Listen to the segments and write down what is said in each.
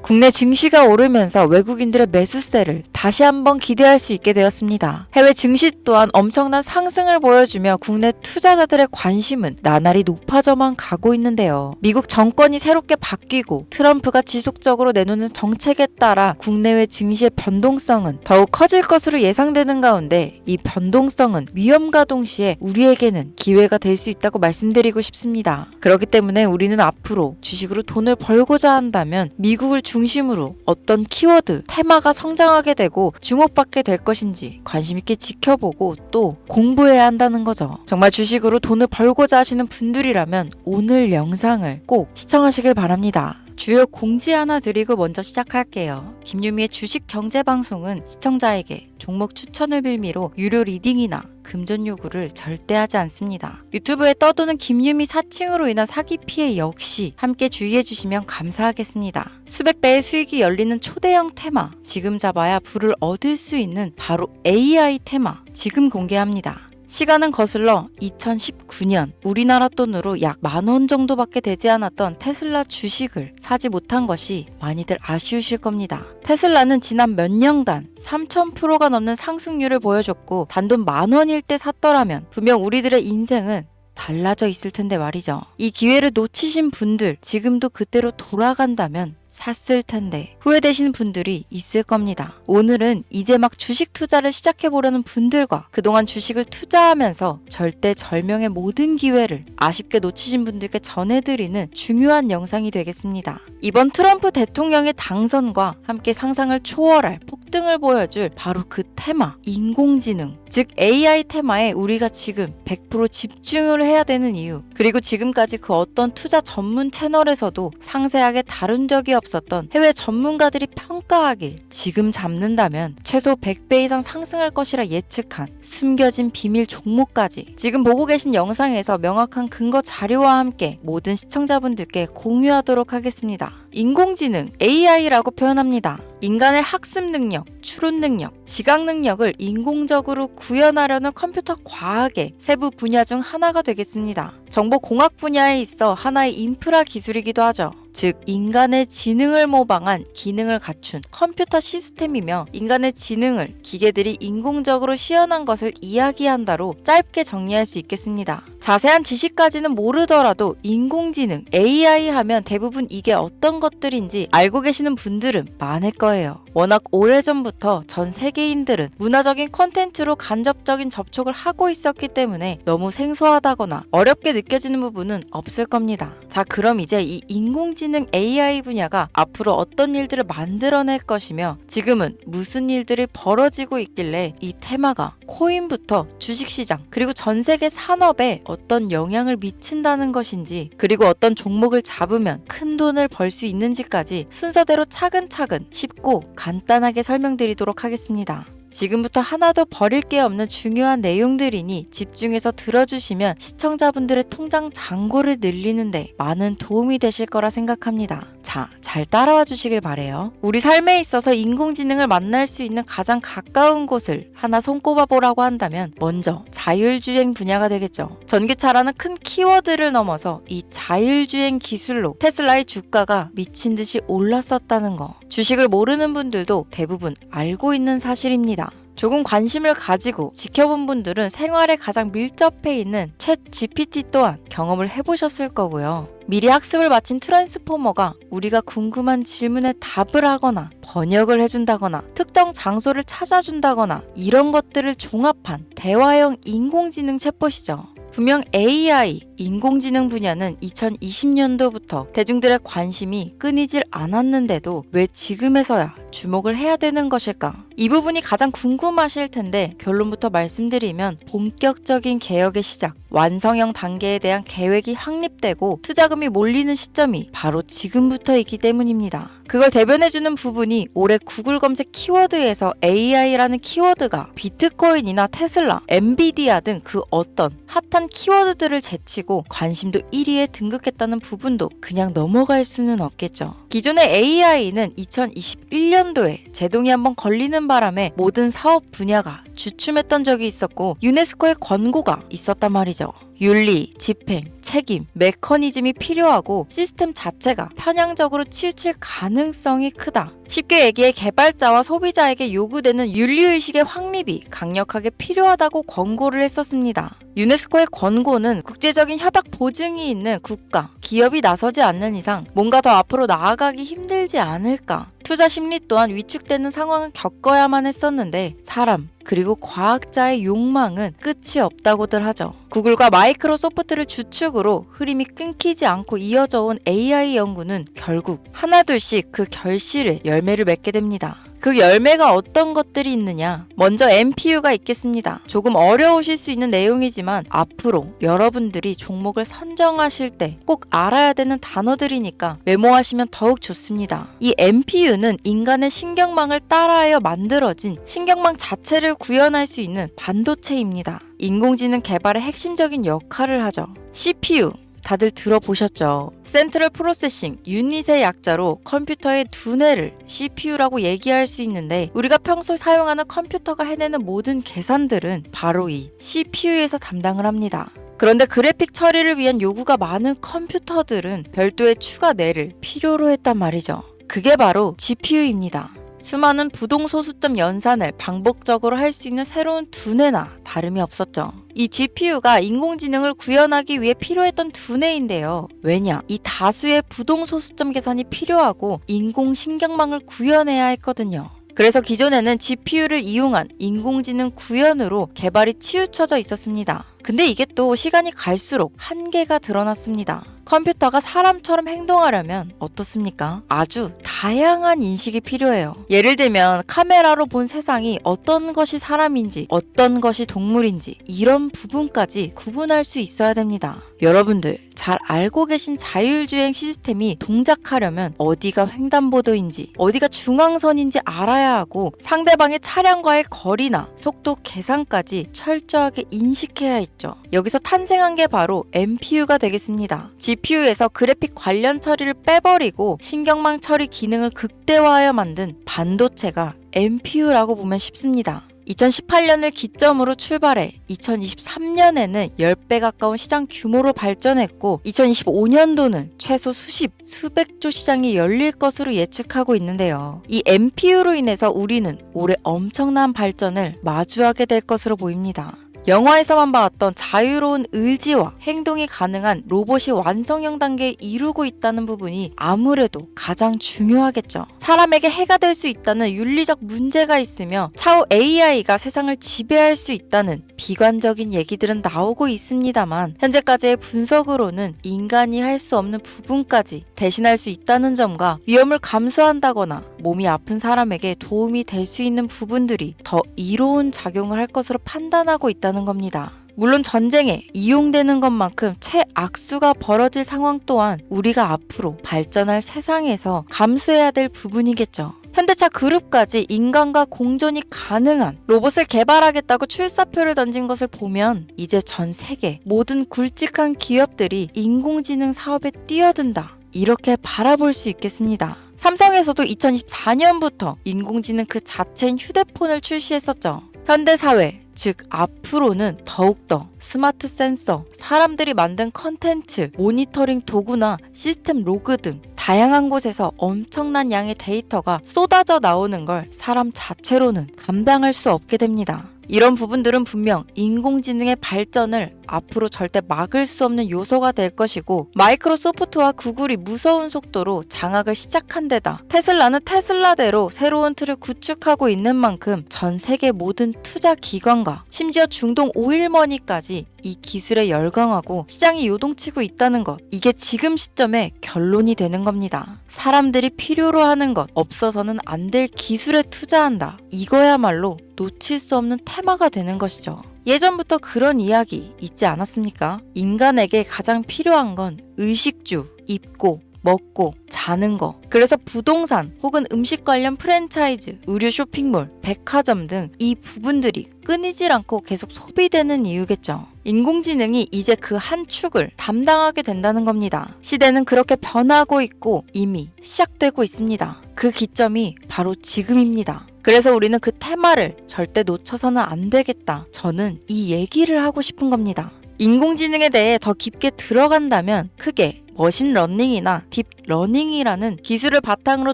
국내 증시가 오르면서 외국인들의 매수세를 다시 한번 기대할 수 있게 되었습니다. 해외 증시 또한 엄청난 상승을 보여주며 국내 투자자들의 관심은 나날이 높아져만 가고 있는데요. 미국 정권이 새롭게 바뀌고 트럼프가 지속적으로 내놓는 정책에 따라 국내외 증시의 변동성은 더욱 커질 것으로 예상되는 가운데 이 변동성은 위험과 동시에 우리에게는 기회가 될 수 있다고 말씀드리고 싶습니다. 그렇기 때문에 우리는 앞으로 주식으로 돈을 벌고자 한다면 미국을 중심으로 어떤 키워드, 테마가 성장하게 되고 주목받게 될 것인지 관심 있게 지켜보고 또 공부해야 한다는 거죠. 정말 주식으로 돈을 벌고자 하시는 분들이라면 오늘 영상을 꼭 시청하시길 바랍니다. 주요 공지 하나 드리고 먼저 시작할게요. 김유미의 주식 경제 방송은 시청자에게 종목 추천을 빌미로 유료 리딩이나 금전 요구를 절대 하지 않습니다. 유튜브에 떠도는 김유미 사칭으로 인한 사기 피해 역시 함께 주의해 주시면 감사하겠습니다. 수백 배의 수익이 열리는 초대형 테마, 지금 잡아야 부를 얻을 수 있는 바로 AI 테마, 지금 공개합니다. 시간은 거슬러 2019년 우리나라 돈으로 약 10,000원 정도밖에 되지 않았던 테슬라 주식을 사지 못한 것이 많이들 아쉬우실 겁니다. 테슬라는 지난 몇 년간 3000%가 넘는 상승률을 보여줬고 단돈 10,000원일 때 샀더라면 분명 우리들의 인생은 달라져 있을 텐데 말이죠. 이 기회를 놓치신 분들 지금도 그때로 돌아간다면 샀을 텐데 후회되시는 분들이 있을 겁니다. 오늘은 이제 막 주식 투자를 시작해보려는 분들과 그동안 주식을 투자하면서 절대절명의 모든 기회를 아쉽게 놓치신 분들께 전해드리는 중요한 영상이 되겠습니다. 이번 트럼프 대통령의 당선과 함께 상상을 초월할 폭등을 보여줄 바로 그 테마, 인공지능, 즉 AI 테마에 우리가 지금 100% 집중을 해야 되는 이유, 그리고 지금까지 그 어떤 투자 전문 채널에서도 상세하게 다룬 적이 없었던 해외 전문가들이 평가하길 지금 잡는다면 최소 100배 이상 상승할 것이라 예측한 숨겨진 비밀 종목까지 지금 보고 계신 영상에서 명확한 근거 자료와 함께 모든 시청자분들께 공유하도록 하겠습니다. 인공지능, AI라고 표현합니다. 인간의 학습 능력, 추론 능력, 지각 능력을 인공적으로 구현하려는 컴퓨터 과학의 세부 분야 중 하나가 되겠습니다. 정보공학 분야에 있어 하나의 인프라 기술이기도 하죠. 즉 인간의 지능을 모방한 기능을 갖춘 컴퓨터 시스템이며 인간의 지능을 기계들이 인공적으로 시연한 것을 이야기한다로 짧게 정리할 수 있겠습니다. 자세한 지식까지는 모르더라도 인공지능, AI 하면 대부분 이게 어떤 것들인지 알고 계시는 분들은 많을 거예요. 워낙 오래전부터 전 세계인들은 문화적인 콘텐츠로 간접적인 접촉을 하고 있었기 때문에 너무 생소하다거나 어렵게 느껴지는 부분은 없을 겁니다. 자, 그럼 이제 이 인공지능 AI 분야가 앞으로 어떤 일들을 만들어낼 것이며 지금은 무슨 일들이 벌어지고 있길래 이 테마가 코인부터 주식시장 그리고 전 세계 산업에 어떤 영향을 미친다는 것인지 그리고 어떤 종목을 잡으면 큰 돈을 벌 수 있는지까지 순서대로 차근차근 쉽고 간단하게 설명드리도록 하겠습니다. 지금부터 하나도 버릴 게 없는 중요한 내용들이니 집중해서 들어주시면 시청자분들의 통장 잔고를 늘리는데 많은 도움이 되실 거라 생각합니다. 자, 잘 따라와 주시길 바래요. 우리 삶에 있어서 인공지능을 만날 수 있는 가장 가까운 곳을 하나 손꼽아 보라고 한다면 먼저 자율주행 분야가 되겠죠. 전기차라는 큰 키워드를 넘어서 이 자율주행 기술로 테슬라의 주가가 미친 듯이 올랐었다는 거. 주식을 모르는 분들도 대부분 알고 있는 사실입니다. 조금 관심을 가지고 지켜본 분들은 생활에 가장 밀접해 있는 챗 GPT 또한 경험을 해보셨을 거고요. 미리 학습을 마친 트랜스포머가 우리가 궁금한 질문에 답을 하거나 번역을 해준다거나 특정 장소를 찾아준다거나 이런 것들을 종합한 대화형 인공지능 챗봇이죠. 분명 AI, 인공지능 분야는 2020년도부터 대중들의 관심이 끊이질 않았는데도 왜 지금에서야 주목을 해야 되는 것일까? 이 부분이 가장 궁금하실 텐데 결론부터 말씀드리면 본격적인 개혁의 시작, 완성형 단계에 대한 계획이 확립되고 투자금이 몰리는 시점이 바로 지금부터이기 때문입니다. 그걸 대변해주는 부분이 올해 구글 검색 키워드에서 AI라는 키워드가 비트코인이나 테슬라, 엔비디아 등 그 어떤 핫한 키워드들을 제치고 관심도 1위에 등극했다는 부분도 그냥 넘어갈 수는 없겠죠. 기존의 AI는 2021년도에 제동이 한번 걸리는 바람에 모든 사업 분야가 주춤했던 적이 있었고 유네스코의 권고가 있었단 말이죠. 윤리, 집행, 책임, 메커니즘이 필요하고 시스템 자체가 편향적으로 치우칠 가능성이 크다. 쉽게 얘기해 개발자와 소비자에게 요구되는 윤리의식의 확립이 강력하게 필요하다고 권고를 했었습니다. 유네스코의 권고는 국제적인 협약 보증이 있는 국가, 기업이 나서지 않는 이상 뭔가 더 앞으로 나아가기 힘들지 않을까. 투자 심리 또한 위축되는 상황을 겪어야만 했었는데 사람, 그리고 과학자의 욕망은 끝이 없다고들 하죠. 구글과 마이크로소프트를 주축으로 흐름이 끊기지 않고 이어져 온 AI 연구는 결국 하나둘씩 그 결실의 열매를 맺게 됩니다. 그 열매가 어떤 것들이 있느냐? 먼저 NPU가 있겠습니다. 조금 어려우실 수 있는 내용이지만 앞으로 여러분들이 종목을 선정하실 때 꼭 알아야 되는 단어들이니까 메모하시면 더욱 좋습니다. 이 NPU는 인간의 신경망을 따라하여 만들어진 신경망 자체를 구현할 수 있는 반도체입니다. 인공지능 개발의 핵심적인 역할을 하죠. CPU 다들 들어보셨죠? 센트럴 프로세싱 유닛의 약자로 컴퓨터의 두뇌를 CPU라고 얘기할 수 있는데 우리가 평소 사용하는 컴퓨터가 해내는 모든 계산들은 바로 이 CPU에서 담당을 합니다. 그런데 그래픽 처리를 위한 요구가 많은 컴퓨터들은 별도의 추가 뇌를 필요로 했단 말이죠. 그게 바로 GPU입니다. 수많은 부동소수점 연산을 반복적으로 할 수 있는 새로운 두뇌나 다름이 없었죠. 이 GPU가 인공지능을 구현하기 위해 필요했던 두뇌인데요. 왜냐? 이 다수의 부동소수점 계산이 필요하고 인공신경망을 구현해야 했거든요. 그래서 기존에는 GPU를 이용한 인공지능 구현으로 개발이 치우쳐져 있었습니다. 근데 이게 또 시간이 갈수록 한계가 드러났습니다. 컴퓨터가 사람처럼 행동하려면 어떻습니까? 아주 다양한 인식이 필요해요. 예를 들면 카메라로 본 세상이 어떤 것이 사람인지 어떤 것이 동물인지 이런 부분까지 구분할 수 있어야 됩니다. 여러분들 잘 알고 계신 자율주행 시스템이 동작하려면 어디가 횡단보도인지 어디가 중앙선인지 알아야 하고 상대방의 차량과의 거리나 속도 계산까지 철저하게 인식해야 있죠. 여기서 탄생한 게 바로 NPU가 되겠습니다. GPU에서 그래픽 관련 처리를 빼버리고 신경망 처리 기능을 극대화하여 만든 반도체가 NPU라고 보면 쉽습니다. 2018년을 기점으로 출발해 2023년에는 10배 가까운 시장 규모로 발전했고 2025년도는 최소 수백조 시장이 열릴 것으로 예측하고 있는데요. 이 NPU로 인해서 우리는 올해 엄청난 발전을 마주하게 될 것으로 보입니다. 영화에서만 봤던 자유로운 의지와 행동이 가능한 로봇이 완성형 단계에 이루고 있다는 부분이 아무래도 가장 중요하겠죠. 사람에게 해가 될 수 있다는 윤리적 문제가 있으며 차후 AI가 세상을 지배할 수 있다는 비관적인 얘기들은 나오고 있습니다만 현재까지의 분석으로는 인간이 할 수 없는 부분까지 대신할 수 있다는 점과 위험을 감수한다거나 몸이 아픈 사람에게 도움이 될 수 있는 부분들이 더 이로운 작용을 할 것으로 판단하고 있다는 겁니다. 물론 전쟁에 이용되는 것만큼 최악수가 벌어질 상황 또한 우리가 앞으로 발전할 세상에서 감수해야 될 부분이겠죠. 현대차 그룹까지 인간과 공존이 가능한 로봇을 개발하겠다고 출사표를 던진 것을 보면 이제 전 세계 모든 굵직한 기업들이 인공지능 사업에 뛰어든다. 이렇게 바라볼 수 있겠습니다. 삼성에서도 2024년부터 인공지능 그 자체인 휴대폰을 출시했었죠. 현대사회, 즉 앞으로는 더욱더 스마트 센서, 사람들이 만든 컨텐츠, 모니터링 도구나 시스템 로그 등 다양한 곳에서 엄청난 양의 데이터가 쏟아져 나오는 걸 사람 자체로는 감당할 수 없게 됩니다. 이런 부분들은 분명 인공지능의 발전을 앞으로 절대 막을 수 없는 요소가 될 것이고 마이크로소프트와 구글이 무서운 속도로 장악을 시작한 데다 테슬라는 테슬라대로 새로운 틀을 구축하고 있는 만큼 전 세계 모든 투자 기관과 심지어 중동 오일머니까지 이 기술에 열광하고 시장이 요동치고 있다는 것, 이게 지금 시점에 결론이 되는 겁니다. 사람들이 필요로 하는 것, 없어서는 안 될 기술에 투자한다. 이거야말로 놓칠 수 없는 테마가 되는 것이죠. 예전부터 그런 이야기 있지 않았습니까? 인간에게 가장 필요한 건 의식주, 입고, 먹고, 자는 거. 그래서 부동산 혹은 음식 관련 프랜차이즈, 의류 쇼핑몰, 백화점 등 이 부분들이 끊이질 않고 계속 소비되는 이유겠죠. 인공지능이 이제 그 한 축을 담당하게 된다는 겁니다. 시대는 그렇게 변하고 있고 이미 시작되고 있습니다. 그 기점이 바로 지금입니다. 그래서 우리는 그 테마를 절대 놓쳐서는 안 되겠다. 저는 이 얘기를 하고 싶은 겁니다. 인공지능에 대해 더 깊게 들어간다면 크게 머신러닝이나 딥러닝이라는 기술을 바탕으로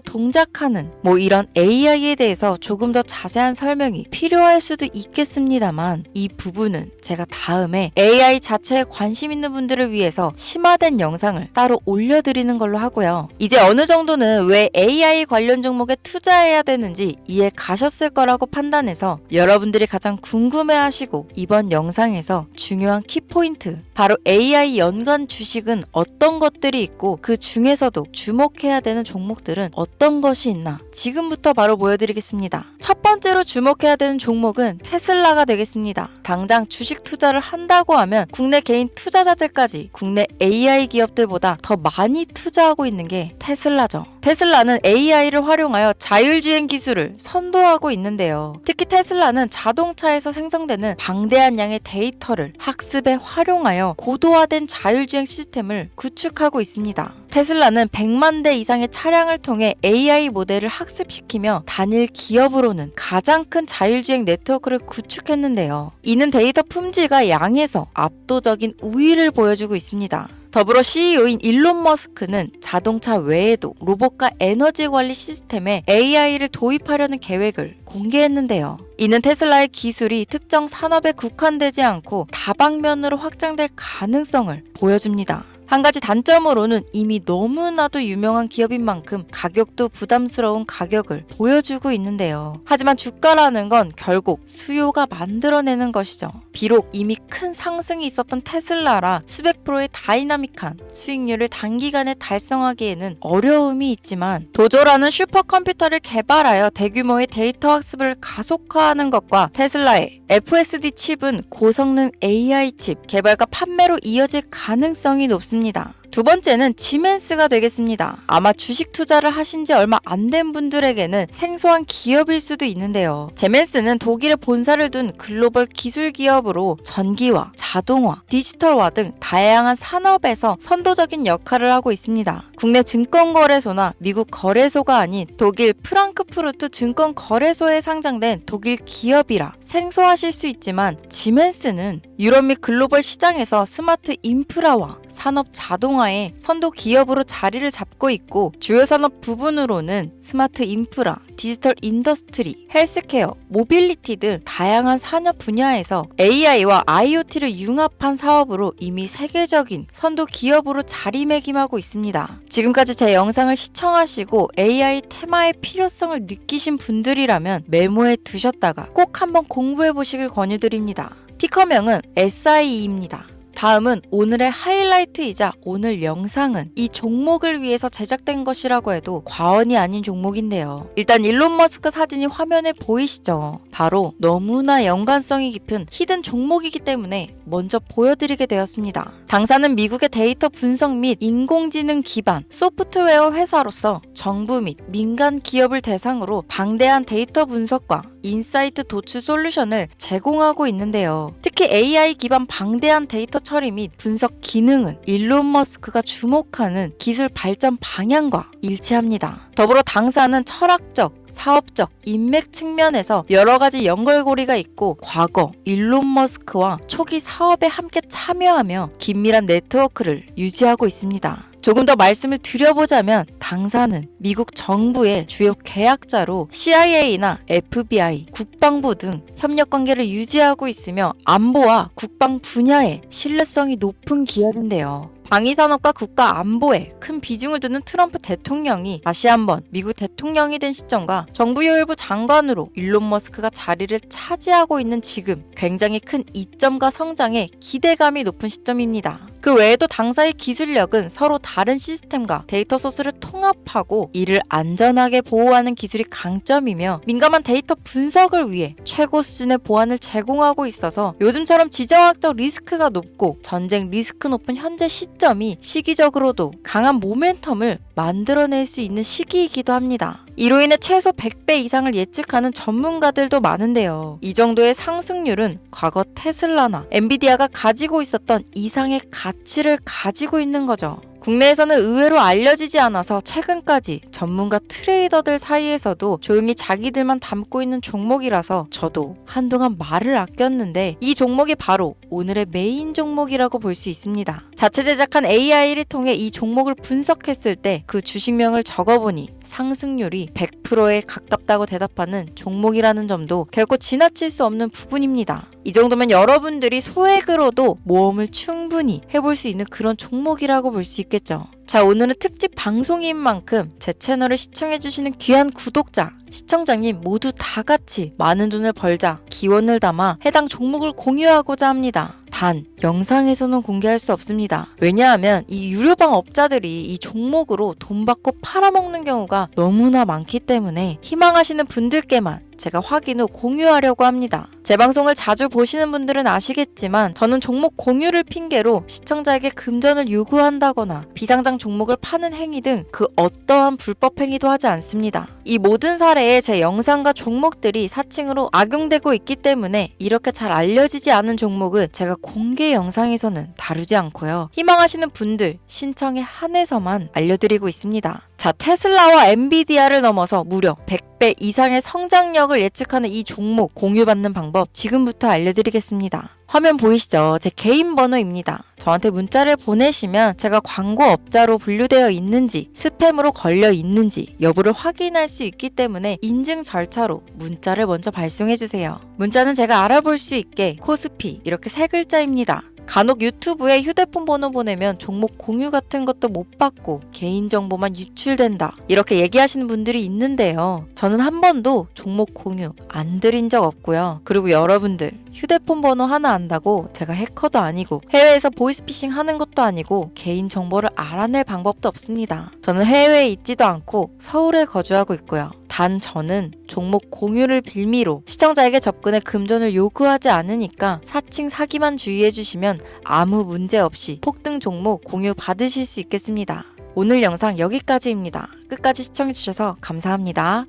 동작하는 이런 AI에 대해서 조금 더 자세한 설명이 필요할 수도 있겠습니다만 이 부분은 제가 다음에 AI 자체에 관심 있는 분들을 위해서 심화된 영상을 따로 올려드리는 걸로 하고요. 이제 어느 정도는 왜 AI 관련 종목에 투자해야 되는지 이해 가셨을 거라고 판단해서 여러분들이 가장 궁금해하시고 이번 영상에서 중요한 키포인트 바로 AI 연관 주식은 어떤 것들이 있고 그 중에서도 주목해야 되는 종목들은 어떤 것이 있나 지금부터 바로 보여드리겠습니다. 첫 번째로 주목해야 되는 종목은 테슬라가 되겠습니다. 당장 주식 투자를 한다고 하면 국내 개인 투자자들까지 국내 AI 기업들보다 더 많이 투자하고 있는 게 테슬라죠. 테슬라는 AI를 활용하여 자율주행 기술을 선도하고 있는데요. 특히 테슬라는 자동차에서 생성되는 방대한 양의 데이터를 학습에 활용하여 고도화된 자율주행 시스템을 구축하고 있습니다. 테슬라는 100만 대 이상의 차량을 통해 AI 모델을 학습시키며 단일 기업으로는 가장 큰 자율주행 네트워크를 구축했는데요. 이는 데이터 품질과 양에서 압도적인 우위를 보여주고 있습니다. 더불어 CEO인 일론 머스크는 자동차 외에도 로봇과 에너지 관리 시스템에 AI를 도입하려는 계획을 공개했는데요. 이는 테슬라의 기술이 특정 산업에 국한되지 않고 다방면으로 확장될 가능성을 보여줍니다. 한 가지 단점으로는 이미 너무나도 유명한 기업인 만큼 가격도 부담스러운 가격을 보여주고 있는데요. 하지만 주가라는 건 결국 수요가 만들어내는 것이죠. 비록 이미 큰 상승이 있었던 테슬라라 수백 프로의 다이나믹한 수익률을 단기간에 달성하기에는 어려움이 있지만 도조라는 슈퍼컴퓨터를 개발하여 대규모의 데이터 학습을 가속화하는 것과 테슬라의 FSD 칩은 고성능 AI 칩 개발과 판매로 이어질 가능성이 높습니다. 두 번째는 지멘스가 되겠습니다. 아마 주식 투자를 하신 지 얼마 안 된 분들에게는 생소한 기업일 수도 있는데요. 지멘스는 독일에 본사를 둔 글로벌 기술 기업으로 전기화, 자동화, 디지털화 등 다양한 산업에서 선도적인 역할을 하고 있습니다. 국내 증권거래소나 미국 거래소가 아닌 독일 프랑크푸르트 증권거래소에 상장된 독일 기업이라 생소하실 수 있지만 지멘스는 유럽 및 글로벌 시장에서 스마트 인프라와 산업 자동화의 선도 기업으로 자리를 잡고 있고 주요 산업 부분으로는 스마트 인프라, 디지털 인더스트리, 헬스케어, 모빌리티 등 다양한 산업 분야에서 AI와 IoT를 융합한 사업으로 이미 세계적인 선도 기업으로 자리매김하고 있습니다. 지금까지 제 영상을 시청하시고 AI 테마의 필요성을 느끼신 분들이라면 메모해 두셨다가 꼭 한번 공부해 보시길 권유드립니다. 티커명은 SIE입니다. 다음은 오늘의 하이라이트이자 오늘 영상은 이 종목을 위해서 제작된 것이라고 해도 과언이 아닌 종목인데요. 일단 일론 머스크 사진이 화면에 보이시죠? 바로 너무나 연관성이 깊은 히든 종목이기 때문에 먼저 보여드리게 되었습니다. 당사는 미국의 데이터 분석 및 인공지능 기반 소프트웨어 회사로서 정부 및 민간 기업을 대상으로 방대한 데이터 분석과 인사이트 도출 솔루션을 제공하고 있는데요. 특히 AI 기반 방대한 데이터 처리 및 분석 기능은 일론 머스크가 주목하는 기술 발전 방향과 일치합니다. 더불어 당사는 철학적, 사업적, 인맥 측면에서 여러 가지 연결고리가 있고 과거 일론 머스크와 초기 사업에 함께 참여하며 긴밀한 네트워크를 유지하고 있습니다. 조금 더 말씀을 드려보자면 당사는 미국 정부의 주요 계약자로 CIA나 FBI, 국방부 등 협력 관계를 유지하고 있으며 안보와 국방 분야에 신뢰성이 높은 기업인데요. 방위산업과 국가 안보에 큰 비중을 두는 트럼프 대통령이 다시 한번 미국 대통령이 된 시점과 정부요일부 장관으로 일론 머스크가 자리를 차지하고 있는 지금 굉장히 큰 이점과 성장에 기대감이 높은 시점입니다. 그 외에도 당사의 기술력은 서로 다른 시스템과 데이터 소스를 통합하고 이를 안전하게 보호하는 기술이 강점이며 민감한 데이터 분석을 위해 최고 수준의 보안을 제공하고 있어서 요즘처럼 지정학적 리스크가 높고 전쟁 리스크 높은 현재 시점이 시기적으로도 강한 모멘텀을 만들어낼 수 있는 시기이기도 합니다. 이로 인해 최소 100배 이상을 예측하는 전문가들도 많은데요. 이 정도의 상승률은 과거 테슬라나 엔비디아가 가지고 있었던 이상의 가치를 가지고 있는 거죠. 국내에서는 의외로 알려지지 않아서 최근까지 전문가 트레이더들 사이에서도 조용히 자기들만 담고 있는 종목이라서 저도 한동안 말을 아꼈는데 이 종목이 바로 오늘의 메인 종목이라고 볼 수 있습니다. 자체 제작한 AI를 통해 이 종목을 분석했을 때 그 주식명을 적어보니 상승률이 100%에 가깝다고 대답하는 종목이라는 점도 결코 지나칠 수 없는 부분입니다. 이 정도면 여러분들이 소액으로도 모험을 충분히 해볼 수 있는 그런 종목이라고 볼 수 있겠죠. 자, 오늘은 특집 방송인 만큼 제 채널을 시청해주시는 귀한 구독자, 시청자님 모두 다 같이 많은 돈을 벌자 기원을 담아 해당 종목을 공유하고자 합니다. 단, 영상에서는 공개할 수 없습니다. 왜냐하면 이 유료방 업자들이 이 종목으로 돈 받고 팔아먹는 경우가 너무나 많기 때문에 희망하시는 분들께만 제가 확인 후 공유하려고 합니다. 제 방송을 자주 보시는 분들은 아시겠지만 저는 종목 공유를 핑계로 시청자에게 금전을 요구한다거나 비상장 종목을 파는 행위 등 그 어떠한 불법 행위도 하지 않습니다. 이 모든 사례에 제 영상과 종목들이 사칭으로 악용되고 있기 때문에 이렇게 잘 알려지지 않은 종목은 제가 공개 영상에서는 다루지 않고요. 희망하시는 분들 신청에 한해서만 알려드리고 있습니다. 자, 테슬라와 엔비디아를 넘어서 무려 100배 이상의 성장력을 예측하는 이 종목 공유받는 방법 지금부터 알려드리겠습니다. 화면 보이시죠? 제 개인 번호입니다. 저한테 문자를 보내시면 제가 광고업자로 분류되어 있는지 스팸으로 걸려 있는지 여부를 확인할 수 있기 때문에 인증 절차로 문자를 먼저 발송해주세요. 문자는 제가 알아볼 수 있게 코스피 이렇게 세 글자입니다. 간혹 유튜브에 휴대폰 번호 보내면 종목 공유 같은 것도 못 받고 개인정보만 유출된다 이렇게 얘기하시는 분들이 있는데요. 저는 한 번도 종목 공유 안 드린 적 없고요. 그리고 여러분들 휴대폰 번호 하나 안다고 제가 해커도 아니고 해외에서 보이스피싱 하는 것도 아니고 개인정보를 알아낼 방법도 없습니다. 저는 해외에 있지도 않고 서울에 거주하고 있고요. 단 저는 종목 공유를 빌미로 시청자에게 접근해 금전을 요구하지 않으니까 사칭 사기만 주의해 주시면 아무 문제 없이 폭등 종목 공유 받으실 수 있겠습니다. 오늘 영상 여기까지입니다. 끝까지 시청해 주셔서 감사합니다.